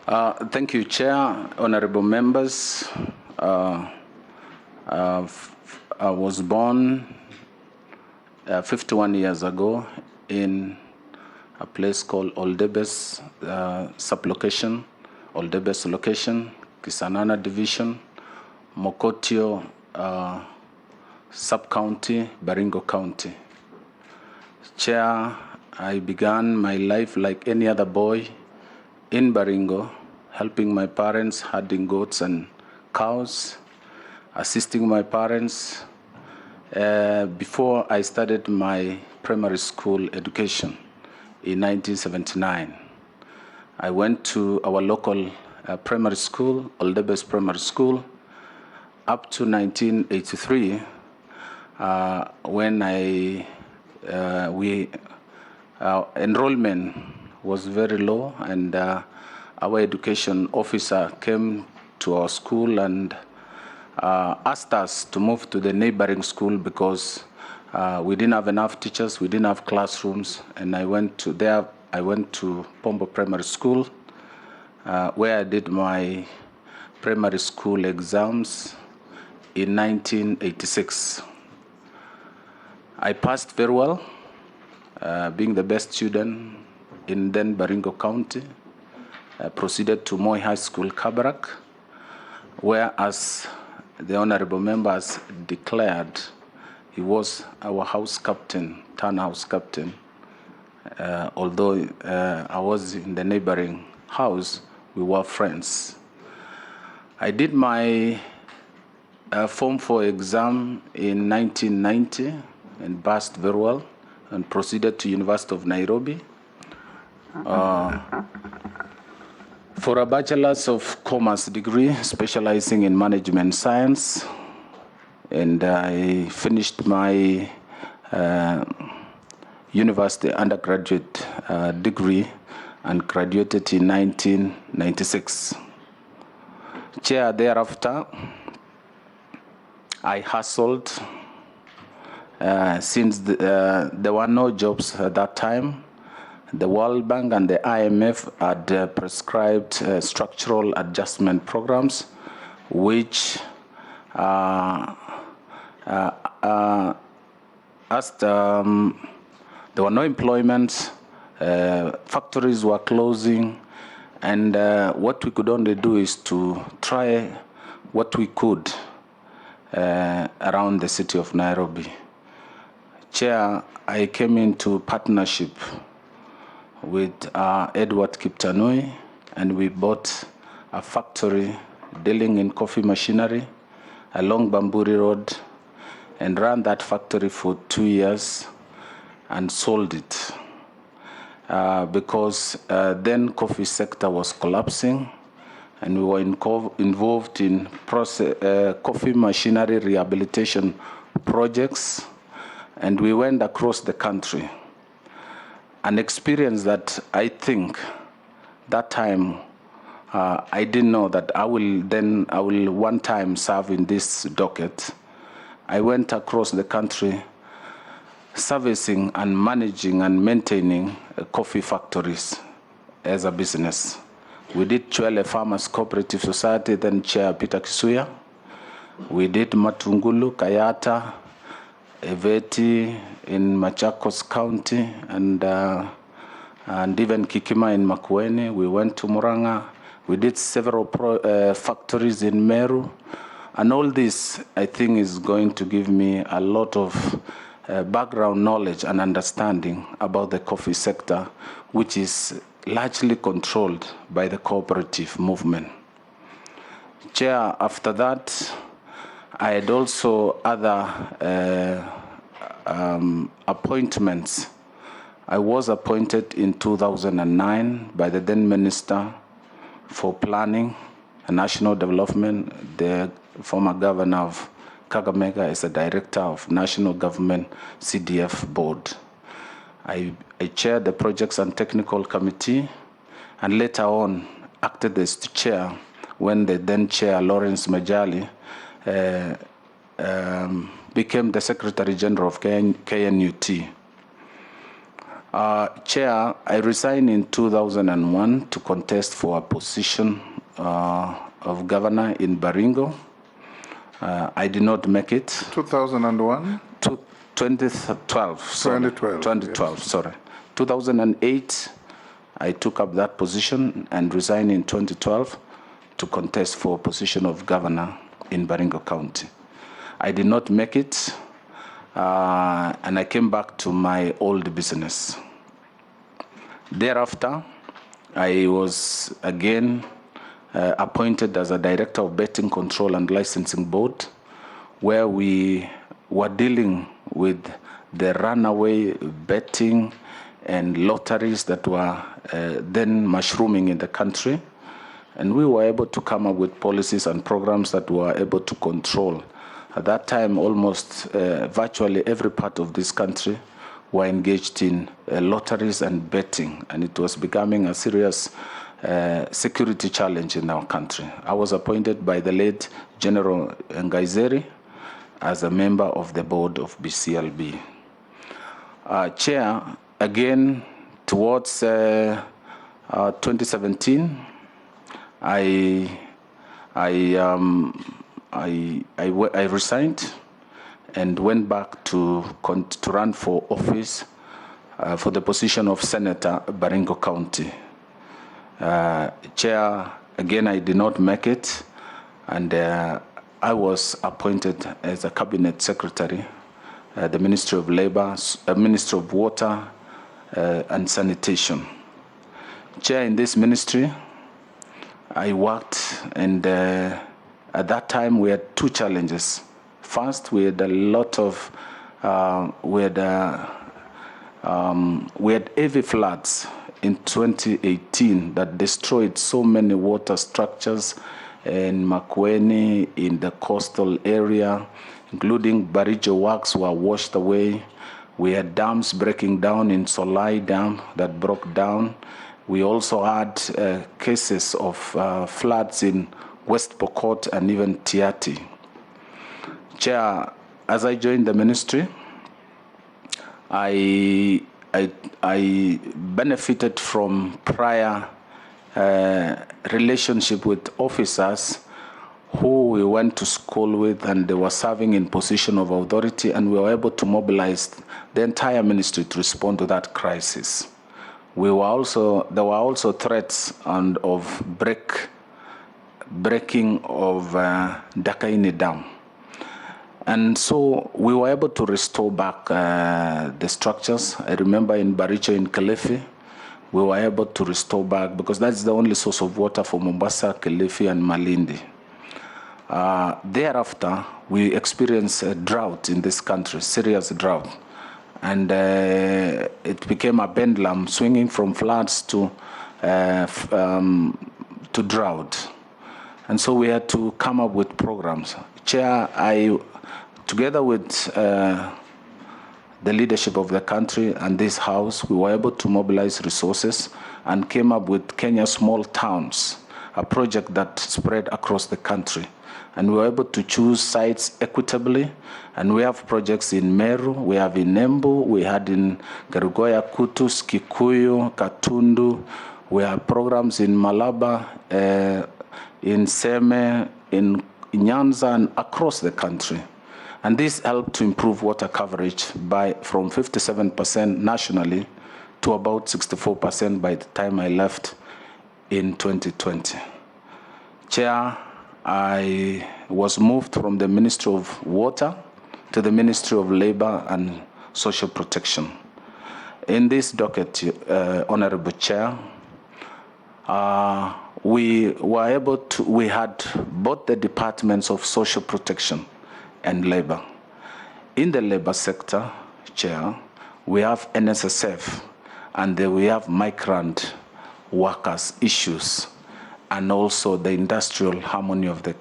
Thank you, Chair, honorable members. I was born 51 years ago in a place called Oldebes sublocation, Oldebes location, Kisanana division, Mokotio sub-county, Baringo County. Chair, I began my life like any other boy in Baringo, helping my parents, herding goats and cows, assisting my parents before I started my primary school education in 1979. I went to our local primary school, Oldebes Primary School, up to 1983, when enrollment was very low, and our education officer came to our school and asked us to move to the neighboring school because we didn't have enough teachers, we didn't have classrooms, and I went to Pombo Primary School, where I did my primary school exams in 1986. I passed very well, being the best student in then Baringo County. I proceeded to Moi High School, Kabarak, where, as the honorable members declared, he was our house captain, town house captain. Although I was in the neighboring house, we were friends. I did my Form 4 exam in 1990 and passed very well, and proceeded to University of Nairobi for a Bachelor's of Commerce degree, specializing in management science. And I finished my university undergraduate degree and graduated in 1996. Chair, thereafter, I hustled since there were no jobs at that time. The World Bank and the IMF had prescribed structural adjustment programs, which as there were no employment, factories were closing, and what we could only do is to try what we could around the city of Nairobi. Chair, I came into partnership with Edward Kiptanui, and we bought a factory dealing in coffee machinery along Bamburi Road, and ran that factory for 2 years and sold it because then coffee sector was collapsing, and we were involved in coffee machinery rehabilitation projects, and we went across the country. An experience that I think that time I didn't know that I will one time serve in this docket. I went across the country servicing and managing and maintaining coffee factories as a business. We did Chwele Farmers Cooperative Society, then Chair Peter Kisuya. We did Matungulu, Kayata, Eveti in Machakos County, and even Kikima in Makueni. We went to Muranga. We did several factories in Meru. And all this, I think, is going to give me a lot of background knowledge and understanding about the coffee sector, which is largely controlled by the cooperative movement. Chair, after that, I had also other appointments. I was appointed in 2009 by the then Minister for Planning and National Development, the former governor of Kakamega, as a director of National Government CDF Board. I chaired the Projects and Technical Committee, and later on acted as chair when the then chair, Lawrence Majali, became the Secretary General of KNUT. Chair, I resigned in 2001 to contest for a position of governor in Baringo. I did not make it. 2001? 2012. Sorry. 2012, yes. Sorry. 2008, I took up that position and resigned in 2012 to contest for a position of governor in Baringo County. I did not make it, and I came back to my old business. Thereafter, I was again appointed as a director of Betting Control and Licensing Board, where we were dealing with the runaway betting and lotteries that were then mushrooming in the country. And we were able to come up with policies and programs that were able to control. At that time, almost virtually every part of this country were engaged in lotteries and betting, and it was becoming a serious security challenge in our country. I was appointed by the late General Ngaizeri as a member of the board of BCLB. Chair, again, towards 2017, I resigned and went back to run for office for the position of Senator Baringo County. Chair, again, I did not make it, and I was appointed as a cabinet secretary, the Ministry of Labor, Ministry of Water and Sanitation. Chair, in this ministry, I worked, and at that time we had two challenges. First, we had a lot of, we had heavy floods in 2018 that destroyed so many water structures in Makueni, in the coastal area, including Barijo works were washed away. We had dams breaking down in Solai Dam that broke down. We also had cases of floods in West Pokot and even Tiati. Chair, as I joined the ministry, I benefited from prior relationship with officers who we went to school with, and they were serving in position of authority, and we were able to mobilize the entire ministry to respond to that crisis. There were also threats of breaking of Dakaini Dam. And so we were able to restore back the structures. I remember in Baricho in Kilifi, we were able to restore back, because that's the only source of water for Mombasa, Kilifi, and Malindi. Thereafter, we experienced a drought in this country, serious drought. And it became a pendulum swinging from floods to drought. And so we had to come up with programs. Chair, together with the leadership of the country and this house, we were able to mobilize resources and came up with Kenya Small Towns, a project that spread across the country. And we were able to choose sites equitably. And we have projects in Meru, we have in Embu, we had in Garugoya, Kutus, Kikuyu, Katundu. We have programs in Malaba, in Seme, in Nyanza, and across the country. And this helped to improve water coverage from 57% nationally to about 64% by the time I left in 2020. Chair, I was moved from the Ministry of Water to the Ministry of Labor and Social Protection. In this docket, Honorable Chair, we had both the departments of social protection and labor. In the labor sector, Chair, we have NSSF, and we have migrant workers issues, and also the industrial harmony of the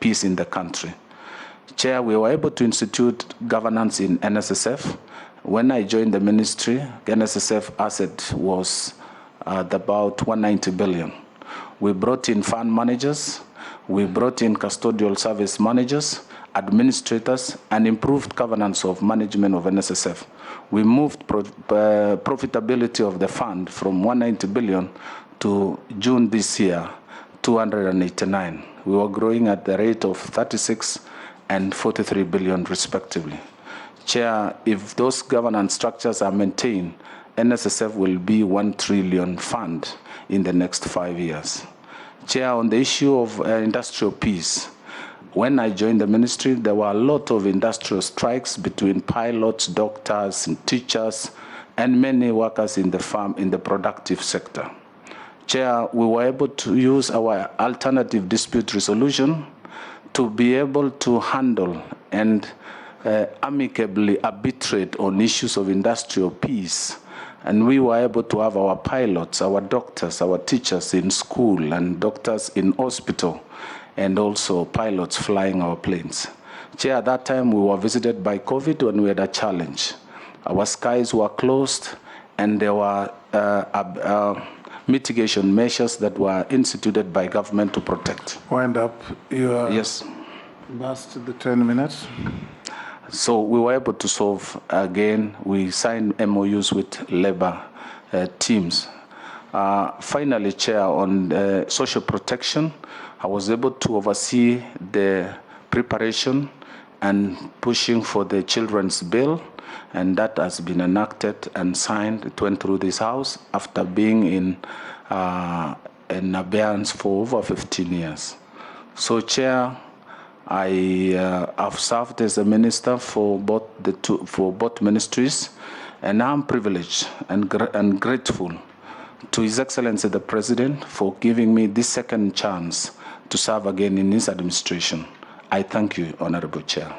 peace in the country. Chair, we were able to institute governance in NSSF. When I joined the ministry, NSSF asset was about 190 billion. We brought in fund managers, we brought in custodial service managers, administrators, and improved governance of management of NSSF. We moved profitability of the fund from 190 billion to June this year, 289. We were growing at the rate of 36 and 43 billion respectively. Chair, if those governance structures are maintained, NSSF will be 1 trillion fund in the next 5 years. Chair, on the issue of industrial peace, when I joined the ministry, there were a lot of industrial strikes between pilots, doctors, and teachers, and many workers in the farm, in the productive sector. Chair, we were able to use our alternative dispute resolution to be able to handle and amicably arbitrate on issues of industrial peace. And we were able to have our pilots, our doctors, our teachers in school, and doctors in hospital, and also pilots flying our planes. Chair, at that time we were visited by COVID when we had a challenge. Our skies were closed, and there were mitigation measures that were instituted by government to protect. Wind up your yes. Last the 10 minutes. So we were able to solve again. We signed MOUs with labor teams. Finally, Chair, on social protection, I was able to oversee the preparation and pushing for the children's bill, and that has been enacted and signed. It went through this House after being in abeyance for over 15 years. So, Chair, I have served as a minister for both ministries, and I'm privileged and grateful to His Excellency the President for giving me this second chance to serve again in his administration. I thank you, Honorable Chair.